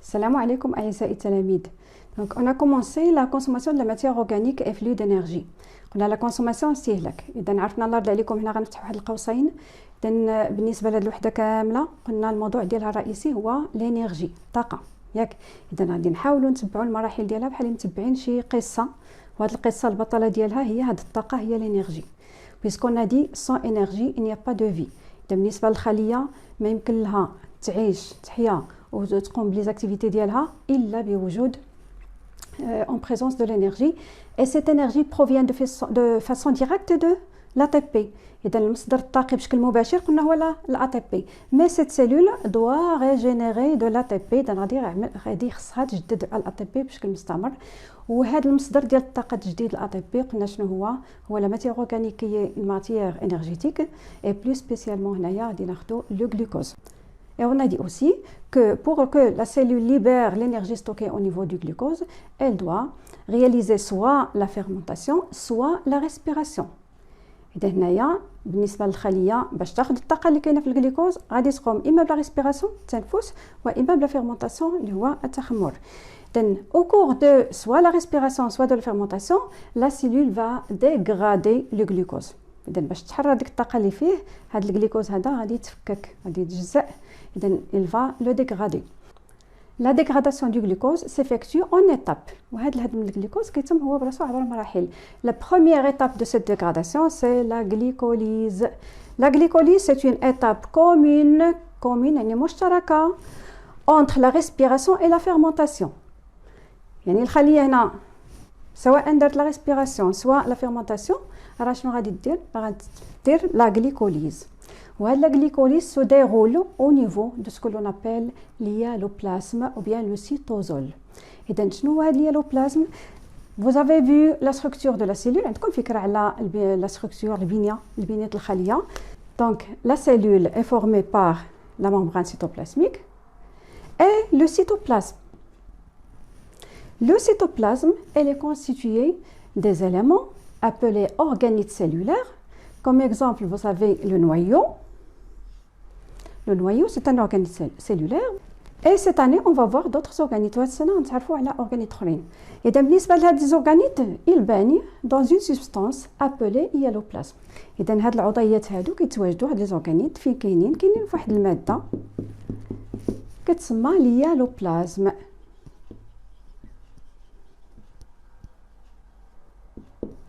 Salam alaikum أعزائي التلاميذ. Donc on a commencé la consommation de la matière organique et flux d'énergie. قلنا la consommation استهلاك. إذا عرفنا الله يرضي عليكم هنا غنفتح واحد القوسين. إذا بالنسبة لهاد الوحدة كاملة قلنا الموضوع ديالها الرئيسي هو لينيرجي الطاقة ياك. إذا غادي نحاولوا نتبعوا المراحل ديالها بحال اللي متبعين شي قصة، وهاد القصة البطلة ديالها هي هاد الطاقة هي لينيرجي. puisqu'on a dit sans énergie il n'y a pas de vie. إذا بالنسبة للخلية ما يمكن لها تعيش تحيا وتقوم بليزاكتيفيتي ديالها إلا بوجود en présence de l'énergie, et cette énergie provient de façon directe de l'ATP. إذا المصدر الطاقي بشكل مباشر قلنا هو l'ATP. Mais cette cellule doit régénérer de l'ATP. إذا غادي خصها تجدد الATP بشكل مستمر. وهذا المصدر ديال الطاقة تجديد الATP قلنا شنو هو la matière organique qui est une matière énergétique, et plus spécialement هنايا غادي ناخذوا le glucose. Et on a dit aussi que pour que la cellule libère l'énergie stockée au niveau du glucose, elle doit réaliser soit la fermentation, soit la respiration. إذا هنايا بالنسبة للخلية باش تاخذ الطاقة اللي كاينة في الجلوكوز غادي تقوم إما بلا ريسبيراسيون التنفس وإما بلا فيرمونطاسيون اللي هو التخمر. إذا au cours de soit la respiration soit de la fermentation, la cellule va dégrader le glucose. إذا باش تحرر ديك الطاقة اللي فيه هاد الجلوكوز هذا غادي يتفكك غادي يتجزأ. إذا il va le dégrader. La dégradation du glucose s'effectue en étapes. وهذا الهدم الجلوكوز كيتم هو براسو عبر مراحل. La première étape de cette dégradation c'est la glycolyse. La glycolyse c'est une étape commune يعني مشتركة entre la respiration et la fermentation. يعني الخلية هنا سواء درت la respiration سواء la fermentation راه شنو غادي دير la glycolyse. وهاد la glycolyse se déroule au niveau de ce que l'on appelle l'hyaloplasme ou bien le cytosol. إذا شنو هو هاد l'hyaloplasme؟ Vous avez vu la structure de la cellule. عندكم فكرة على la structure البنية الخلية. Donc la cellule est formée par la membrane cytoplasmique et le cytoplasme. Le cytoplasme elle est constitué des éléments appelés organites cellulaires. Comme exemple, vous avez le noyau. Le noyau, c'est un organite cellulaire. Et cette année, on va voir d'autres organites. ونتعرفوا على organites أخرين. إذا بالنسبة لهاد الأورغانيت ils baignent dans une substance appelée hyaloplasme. إذا هاد العضيات هادو كيتواجدوا هاد الأورغانيت فين كاينين فواحد المادة كتسمى الhyaloplasme.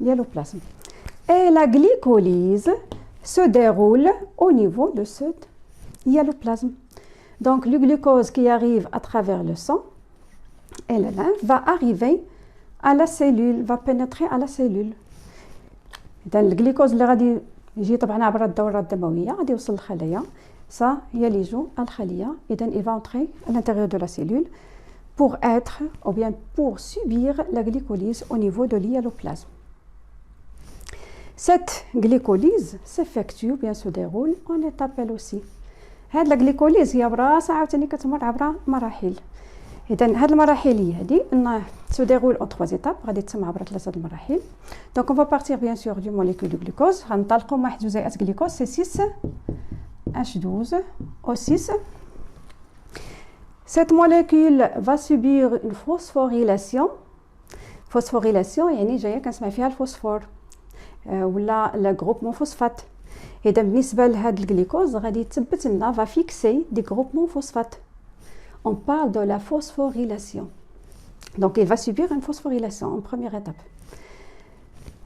Hyaloplasme. Et la glycolyse se déroule au niveau de ce hyaloplasme. Donc le glucose qui arrive à travers le sang et la lymphe va arriver à la cellule, va pénétrer à la cellule. إذا الجلوكوز اللي غادي يجي طبعا عبر الدورة الدموية غادي يوصل للخلايا سيلج الخلية. إذا il va entrer à l'intérieur de la cellule pour être ou bien pour subir la glycolyse au niveau de l'hyaloplasme. Cette glycolyse s'effectue bien se déroule en étape elle aussi. هاد la glycolyse هي براسها عاوتاني كتمر عبر مراحل. إذا هاد المراحل هادي se déroule en 3 étapes غادي تتم عبر 3 المراحل. Donc on va partir bien sûr du molécule du glucose. غنطلقوا مع واحد جزيئات glucose c'est 6 H12O6. Cette molécule va subir une phosphorylation. Phosphorylation يعني جايه كنسمع فيها الفوسفور ولا الجروبمون فوسفات. إذا بالنسبة لهاد الجلوكوز غادي يتثبت لنا va fixer des groupements phosphates. On parle de la phosphorylation. Donc il va subir une phosphorylation en première étape.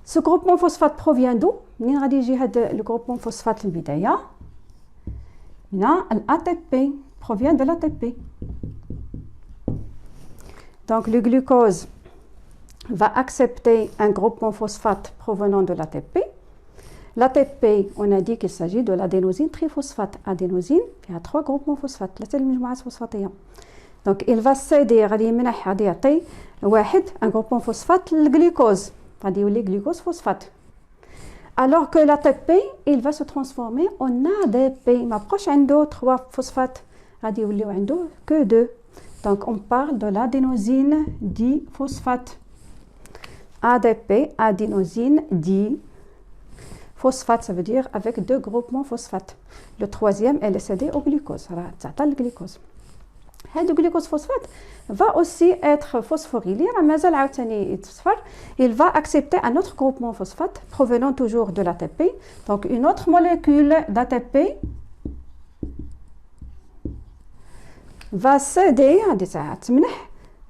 Ce groupement phosphate provient d'où؟ منين غادي يجي هاد الجروبمون فوسفات في البداية؟ من l'ATP, provient de l'ATP. Donc le glucose va accepter un groupement phosphate provenant de l'ATP. L'ATP, on a dit qu'il s'agit de l'adénosine triphosphate. Adénosine, il y a 3 groupements phosphates. ثلاثة المجموعات فوسفاتية. Donc il va céder غادي يمنح غادي يعطي واحد un groupement phosphate للجلوكوز. غادي يولي glucose phosphate. Alors que l'ATP, il va se transformer en ADP. ما بقاش عنده 3 phosphates. غادي يوليو عنده que 2. Donc on parle de l'adénosine diphosphate. ADP, adénosine diphosphate, ça veut dire avec 2 groupements phosphates. Le troisième, elle est cédée au glucose. تعطى الجلوكوز. هذا glucose phosphate va aussi être phosphorylé, مازال عاوتاني يتصفر. Il va accepter un autre groupement phosphate provenant toujours de l'ATP. Donc une autre molécule d'ATP va céder à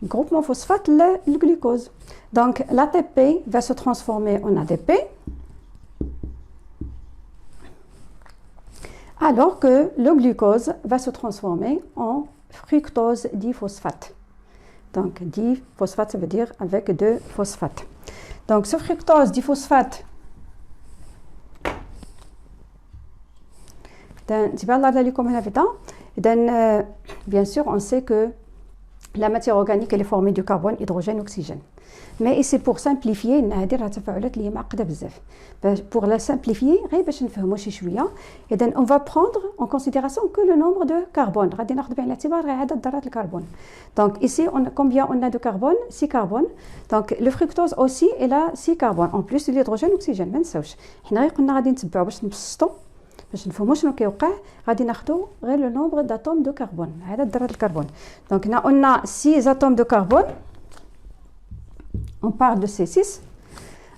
groupement phosphate le glucose. Donc l'ATP va se transformer en ADP, alors que le glucose va se transformer en fructose diphosphate. Donc diphosphate, ça veut dire avec deux phosphates. Donc ce fructose diphosphate, bien sûr, on sait que la matière organique elle est formée du carbone, hydrogène, oxygène. Mais ici pour simplifier, pour la simplifier, on va prendre en considération que le nombre de carbone. Donc ici, combien on a de carbone? 6 carbone. Donc le fructose aussi, il a 6 carbone, en plus de l'hydrogène, oxygène. باش نفهموا شنو كيوقع غادي ناخذوا غير لو نومبر داتوم دو كربون هذا الذرات الكربون. دونك هنا قلنا 6 atomes de carbone, on parle de C6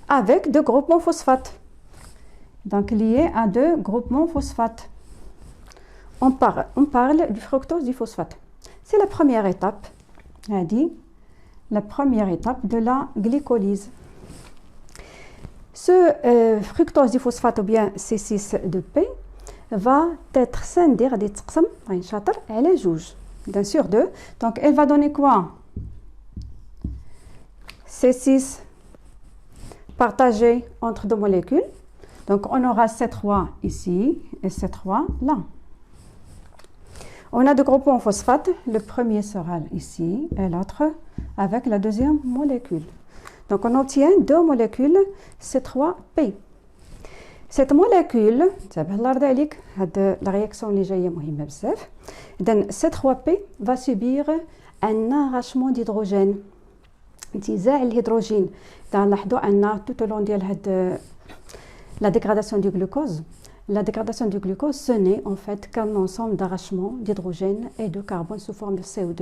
avec deux groupements phosphates, donc liés à deux groupements phosphates. On parle du fructose diphosphate. C'est la première étape, la première étape de la glycolyse. Ce fructose diphosphate ou bien C6-P va être scindé à des elle est juge d'un sur deux. Donc elle va donner quoi? C6 partagé entre deux molécules. Donc on aura C3 ici et C3 là. On a deux groupements phosphates. Le premier sera ici et l'autre avec la deuxième molécule. Donc on obtient deux molécules C3P. Cette molécule, la réaction C3P va subir un arrachement d'hydrogène. L'hydrogène tout au long de la dégradation du glucose. La dégradation du glucose, ce n'est en fait qu'un ensemble d'arrachements d'hydrogène et de carbone sous forme de CO2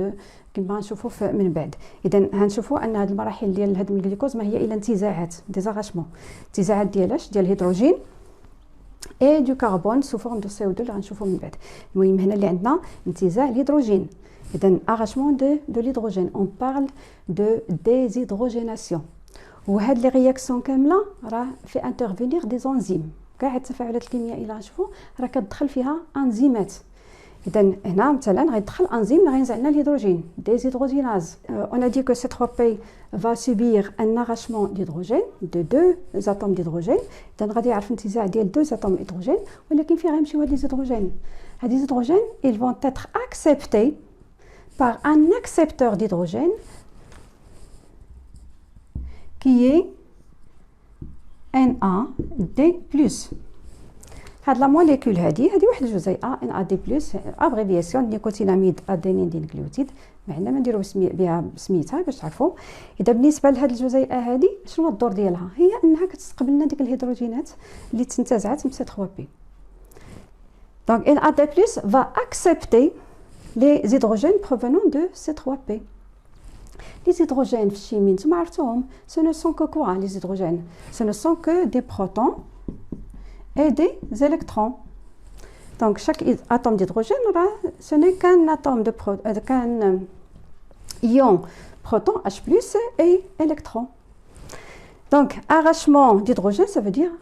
كما نشوفوا من بعد. إذا هنشوفوا أن هذه المراحل ديال هذا الجلوكوز ما هي إلا انتزاعات ديزاغاشمون، انتزاعات ديالاش ديال الهيدروجين et du carbone sous forme de CO2 اللي غنشوفوا من بعد. المهم هنا اللي عندنا انتزاع الهيدروجين. إذا arrachement de l'hydrogène. On parle de déshydrogénation. وهاد لي رياكسيون كاملة راه في انترفينير دي زونزيم. كاع هاد التفاعلات الكيميائيه اللي غنشوفوا راه كتدخل فيها انزيمات. اذا هنا مثلا غيدخل انزيم اللي غينزع لنا الهيدروجين déshydrogénase. On a dit que C3P va subir un arrachement d'hydrogène de deux atomes d'hydrogène. اذا غادي يعرف انتزاع ديال deux atomes d'hydrogène، ولكن فين غيمشيو هاد الهيدروجين؟ هاد الهيدروجين ils vont être acceptés par un accepteur d'hydrogène qui est NAD+. هاد لا موليكول هادي واحد الجزيئه NAD+، ابريفياسيون نيكوتيناميد ادينين دينكليوتيد. معنا ما نديرو بها سميتها باش تعرفوا. اذا بالنسبه لهاد الجزيئه هادي شنو الدور ديالها؟ هي انها كتستقبل لنا ديك الهيدروجينات اللي تنتزعات من C3P. دونك NAD+ va accepter les hydrogènes provenant de C3P. Les hydrogènes في الشيمي نتوما عرفتوهم، ce ne sont que quoi les hydrogènes? Ce ne sont que des protons et des électrons. Donc chaque atome d'hydrogène, ce n'est qu'un atome de qu'un ion proton H+ et électron. Donc arrachement d'hydrogène, ça veut dire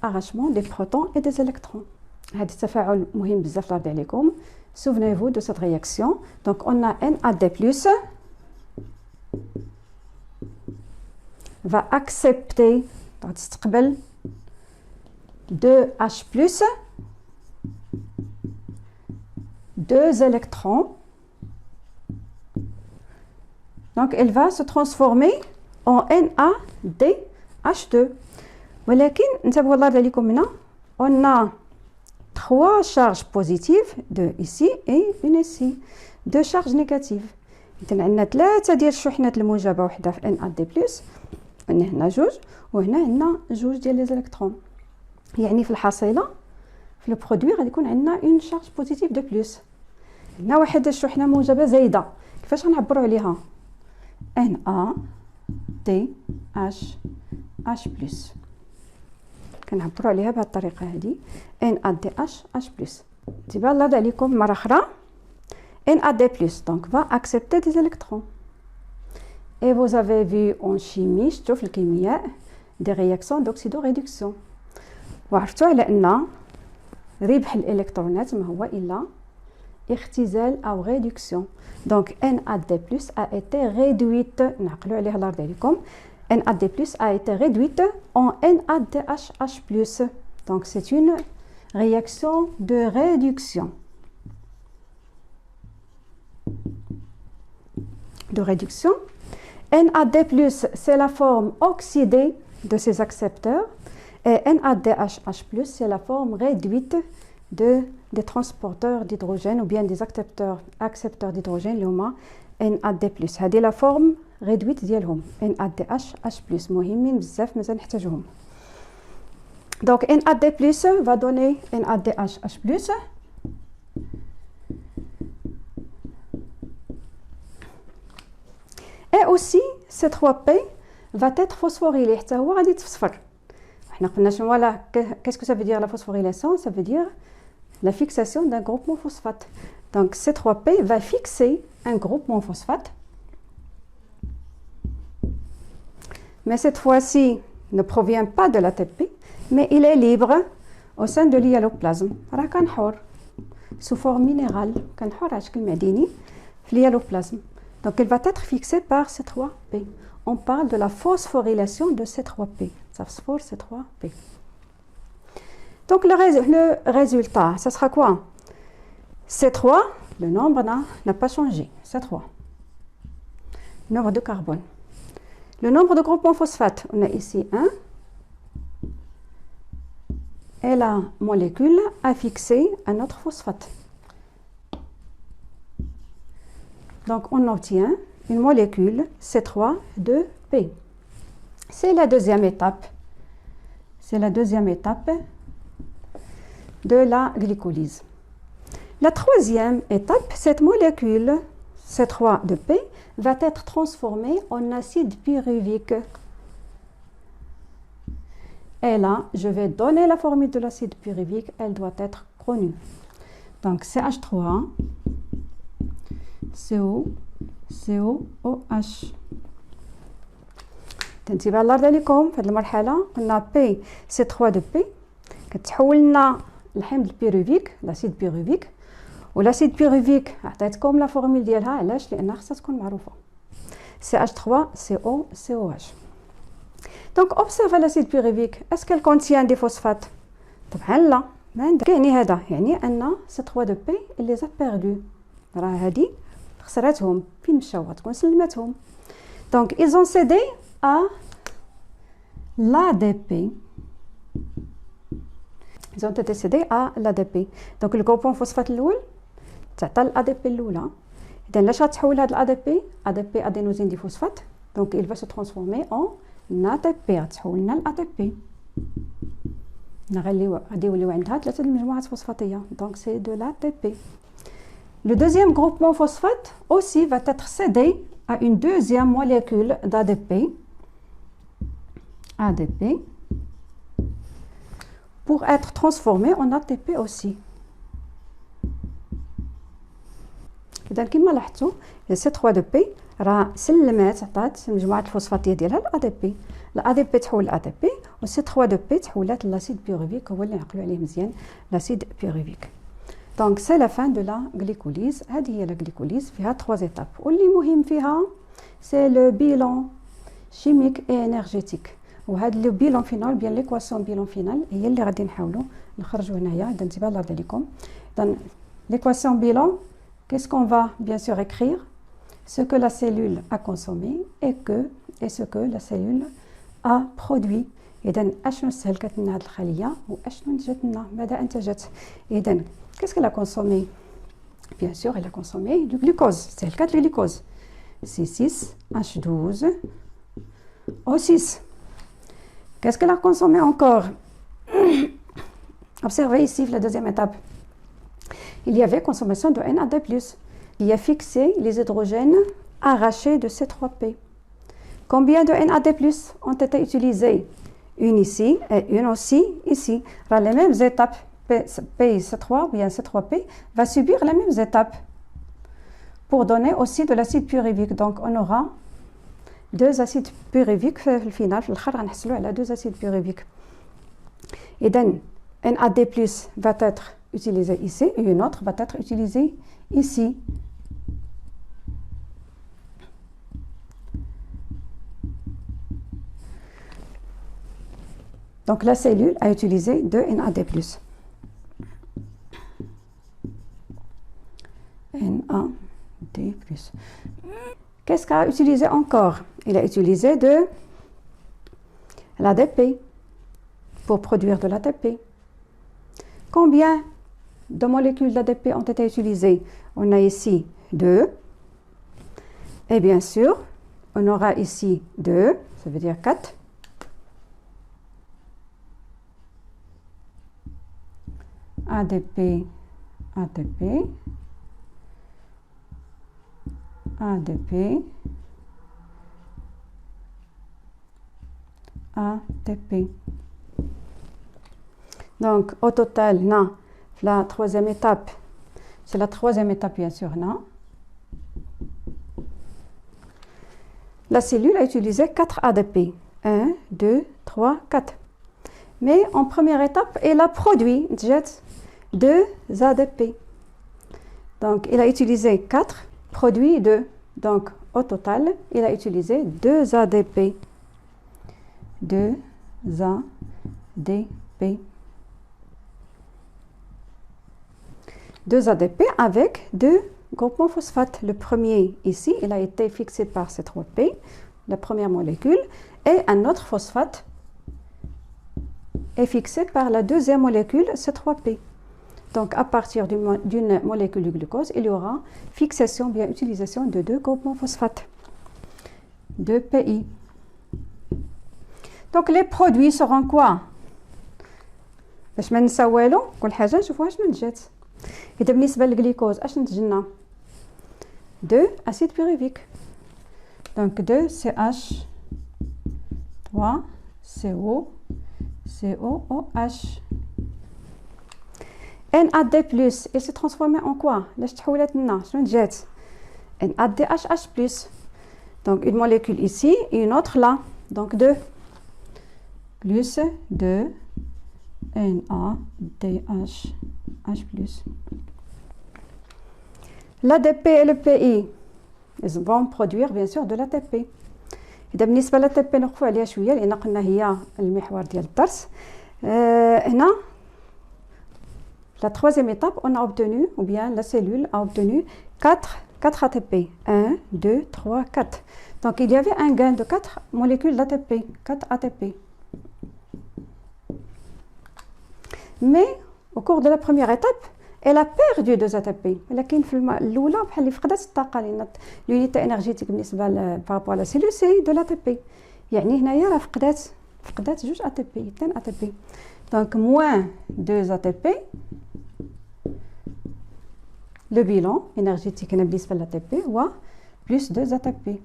arrachement des protons et des électrons. هذا التفاعل مهم بزاف راه عليكم. Souvenez-vous de cette réaction. Donc on a NAD+ va accepter تستقبل 2H+, 2 électrons. Donc elle va se transformer en NADH2. ولكن انتبهوا الله عليكم هنا on a 3 charges positives, 2 ici et une ici, 2 charges négatives. إذن عندنا 3 ديال الشحنات الموجبة، وحدة في NAD+، هنا جوج، وهنا عندنا جوج ديال لي زيليكترون. يعني في الحصيلة في البرودوي غادي يكون عندنا اون شارج بوزيتيف دو بلوس. هنا واحد الشحنه موجبه زايده، كيفاش غنعبروا عليها؟ NaDH+. كنعبروا عليها بهذه الطريقه هذه NaDH+. تبان الله عليكم مره اخرى NaD+, donc va accepter des électrons. Et vous avez vu en chimie شفتوا في الكيمياء des réactions d'oxydoréduction. وعرفتوا على ان ربح الالكترونات ما هو الا اختزال او réduction. Donc NaD+ a été réduite، نعقلوا عليها الله يرضي عليكم، NaD+ a été réduite en NaDH+. Donc c'est une réaction de réduction. NaD+, c'est la forme oxydée de ces accepteurs, et NaDH+, c'est la forme réduite des transporteurs d'hydrogène ou bien des accepteurs d'hydrogène اللي هما NaD+. هذه la forme réduite ديالهم NaDH+. مهمين بزاف مازال نحتاجوهم. Donc NaD+ va donner NaDH+. Et aussi C3P va être phosphorylé حتى هو غادي يتصفر. حنا قلنا شنو لا qu'est-ce que ça veut dire la phosphorylation? Ça veut dire la fixation d'un groupement phosphate. Donc C3P va fixer un groupement phosphate. Mais cette fois-ci ne provient pas de l'ATP, mais il est libre au sein de l'hyaloplasme. راه كان حر sous forme minérale، كان حر على شكل معدني في l'hyaloplasme. Donc il va être fixé par C3P. On parle de la phosphorylation de C3P. Phosphore C3P. Donc le résultat, ça sera quoi? C3, le nombre n'a pas changé. C3. Nombre de carbone. Le nombre de groupements phosphate, on a ici 1. Et la molécule a fixé un autre phosphate. Donc on obtient une molécule C3,2P. C'est la deuxième étape. C'est la deuxième étape de la glycolyse. La troisième étape, cette molécule C3,2P va être transformée en acide pyruvique. Et là, je vais donner la formule de l'acide pyruvique, elle doit être connue. Donc CH3, COOH. تنتبه الله يرضي عليكم في هذه المرحله قلنا بي سي 3 دو بي كتحول لنا الحمض البيروفيك لاسيد بيروفيك، والاسيد بيروفيك عطيتكم لا فورمول ديالها علاش؟ لان خاصها تكون معروفه CH3COCOH. دونك اوبسيرف لاسيد بيروفيك اسكو كونتيان دي فوسفات؟ طبعا لا، ما عندك. يعني هذا يعني ان سي 3 دو بي اللي زا بيردو، راه هادي خسراتهم فين مشاو؟ تكون سلماتهم. دونك ils ont cédé à l'ADP. Ils ont été cédés à l'ADP. Donc le groupement phosphate الاول تعطى الADP الاولى. اذا لاش غتحول هذا الADP؟ ADP adénosine diphosphate. Donc il va se transformer en ATP. غتحول لنا الATP. غادي يوليو عندها ثلاثه المجموعات فوسفاتيه. Donc c'est de l'ATP. Le deuxième groupement phosphate aussi va être cédé à une deuxième molécule d'ADP, pour être transformé en ATP aussi. إذا كما لاحظتوا C3 راه سلمات عطات مجموعة الفوسفاتية ديالها l'ADP. l'ADP تحول l'ATP و C3 تحولات لاسيد بيروفيك، هو اللي نعقلوا عليه مزيان لاسيد بيروفيك. Donc c'est la fin de la glycolyse. هذه هي la glycolyse فيها 3 étapes، واللي مهم فيها c'est le bilan chimique et énergétique. وهذا لو bilan final bien l'équation bilan final هي اللي غادي نحاولوا نخرجوا هنايا. اذا انتباه الله يرضي عليكم. اذا l'équation bilan, qu'est-ce qu'on va bien sûr écrire? Ce que la cellule a consommé et ce que la cellule a produit. اذا اشنو استهلكت لنا هذه الخليه واشنو نتجت لنا، ماذا انتجت. اذا qu'est-ce qu'elle a consommé? Bien sûr, elle a consommé du glucose. C'est le cas du glucose. C6H12O6. Qu'est-ce qu'elle a consommé encore? Observez ici la deuxième étape. il y avait consommation de NAD+, qui a fixé les hydrogènes arrachés de C3P. Combien de NAD+ ont été utilisés? Une ici et une aussi ici. Les mêmes étapes, C3 ou bien C3P va subir les mêmes étapes pour donner aussi de l'acide pyruvique. Donc on aura deux acides pyruviques au final, on a deux acides pyruviques. Et donc NAD+ va être utilisé ici et une autre va être utilisée ici. Donc la cellule a utilisé 2 NAD+. NAD+. Qu'est-ce qu'a utilisé encore? Il a utilisé de l'ADP pour produire de l'ATP. Combien de molécules d'ADP ont été utilisées? On a ici 2. Et bien sûr, on aura ici 2, ça veut dire 4. ADP, ATP, ADP, ATP. Donc, au total, non, la troisième étape, c'est la troisième étape, bien sûr, non. La cellule a utilisé 4 ADP. 1, 2, 3, 4. Mais en première étape, elle a produit 2 ADP. Donc, il a utilisé 4, produit 2. Donc, au total, il a utilisé 2 ADP. 2 ADP. 2 ADP avec 2 groupements phosphate. Le premier ici, il a été fixé par C3P, la première molécule, et un autre phosphate est fixé par la deuxième molécule C3P. Donc, à partir d'une molécule de glucose, il y aura fixation, bien utilisation de 2 groupements phosphate, 2 PI. Donc, les produits seront quoi? باش ما ننساو والو كل حاجه نشوفوها شنو نتجات. اذا بالنسبه للجليكوز اش نتجنا 2 acide pyruvique. Donc 2 CH 3 CO COOH. NAD+, il s'est transformé en quoi? لاش تحولت لنا شنو جات؟ NADH+. Donc une molécule ici et une autre là. Donc 2 plus 2 NADH+. L'ADP et le PI, ils vont produire bien sûr de l'ATP. إذا بالنسبة للATP نوقفوا عليها شوية لأن قلنا هي المحور ديال الدرس. هنا la troisième étape, on a obtenu, ou bien la cellule a obtenu 4 ATP. 1, 2, 3, 4. Donc il y avait un gain de 4 molécules d'ATP, 4 ATP. Mais au cours de la première étape, elle a perdu 2 ATP. لكن في الأولى بحال اللي فقدت الطاقة لأن l'unité énergétique بالنسبة par rapport à la cellule c'est de l'ATP. يعني هنايا راه فقدت 2 ATP, 2 ATP. Donc moins 2 ATP. Le bilan énergétique بالنسبة للATP هو plus 2 ATP.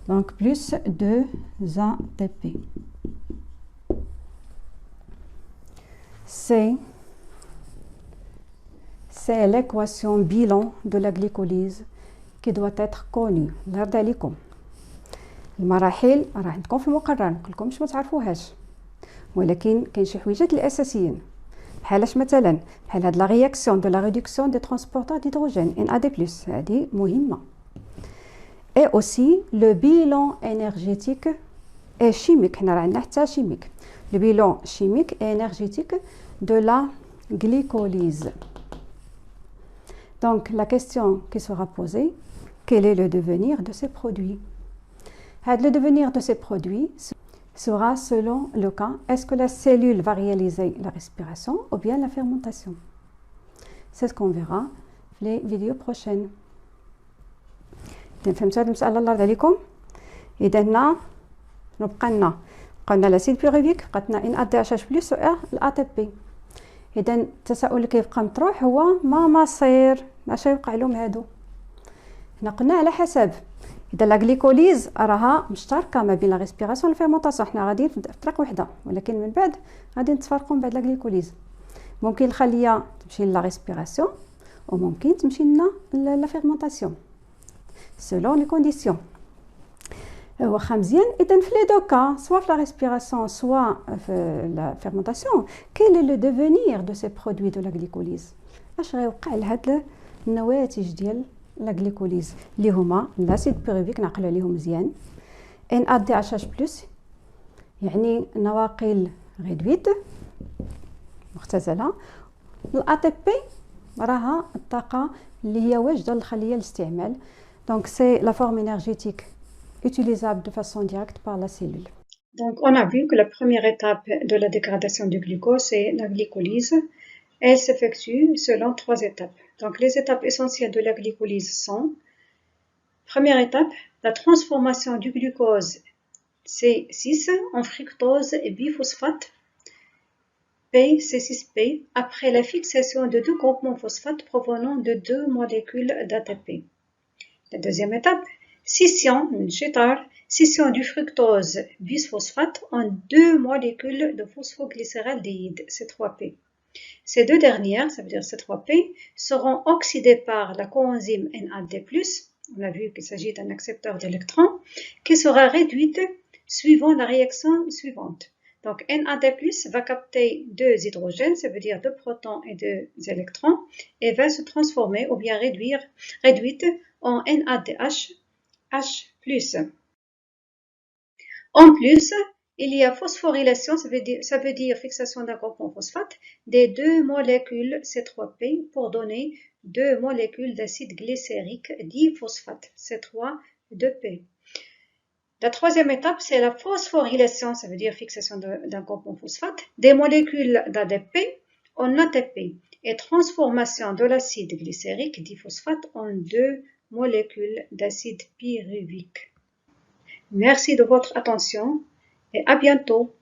Donc plus 2 ATP. C'est l'équation bilan de la glycolyse qui doit être connue. نعرض عليكم المراحل راه عندكم في المقرر كلكم مش ما تعرفوهاش ولكن كاين شي حويجات الاساسيين بحالاش مثلا بحال هاد لا رياكسيون دو لا ريدكسيون دي ترانسبورتور ديدروجين NAD+ هذه مهمه. Et aussi le bilan énergétique et chimique. حنا راه عندنا حتى chimique. Le bilan chimique et énergétique de la glycolyse. Donc la question qui sera posée, quel est le devenir de ces produits? Le devenir de ces produits sera selon le cas, est-ce que la cellule va réaliser la respiration ou bien la fermentation? C'est ce qu'on verra dans les vidéos prochaines. فهمتوا هذه المسألة الله يرضى عليكم؟ إذا هنا نبقى لنا لاسيد بيروفيك بقات لنا NADH+ و الATP. اذا التساؤل اللي كيبقى مطروح هو ما مصير اش يوقع لهم هادو. هنا قلنا على حسب، اذا لا غليكوليز راها مشتركه ما بين لا ريسبيراسيون والفيرمونطاسيون، حنا غاديين في طريق وحده، ولكن من بعد غادي نتفرقوا من بعد لا غليكوليز. ممكن الخليه تمشي لا ريسبيراسيون وممكن تمشي لنا لا فيرمونطاسيون سولون لي كونديسيون. واخا مزيان، اذا في لي دو كا سوا في لا ريسبيراسيون سوا في لا فيرمونطاسيون كاين لو ديفونير دو سي برودوي دو لا غليكوليز. اش غيوقع لهاد النواتج ديال لا غليكوليز اللي هما لاسيد بيروفيك، نعقلوا عليهم مزيان، ان ا دي اش اش بلس يعني نواقل ريدويت مختزله. الا تي بي راها الطاقه اللي هي واجده للخليه للاستعمال. دونك سي لا فورم énergétique utilisable de façon directe par la cellule. Donc on a vu que la première étape de la dégradation du glucose, c'est la glycolyse. Elle s'effectue selon 3 étapes. Donc les étapes essentielles de la glycolyse sont: première étape, la transformation du glucose C6 en fructose et biphosphate C6P après la fixation de 2 groupements phosphates provenant de 2 molécules d'ATP. La deuxième étape, scission du fructose bisphosphate en 2 molécules de phosphoglycéraldéhyde, C3P. Ces deux dernières, ça veut dire C3P, seront oxydées par la coenzyme NAD+, on a vu qu'il s'agit d'un accepteur d'électrons, qui sera réduite suivant la réaction suivante. Donc NAD+, va capter 2 hydrogènes, ça veut dire 2 protons et 2 électrons, et va se transformer ou bien réduite en NADH+. En plus, il y a phosphorylation, ça veut dire fixation d'un groupement phosphate des 2 molécules C3P pour donner 2 molécules d'acide glycérique diphosphate C3-2P. La troisième étape, c'est la phosphorylation, ça veut dire fixation d'un groupement phosphate des molécules d'ADP en ATP et transformation de l'acide glycérique diphosphate en 2 molécules d'acide pyruvique. Merci de votre attention et à bientôt.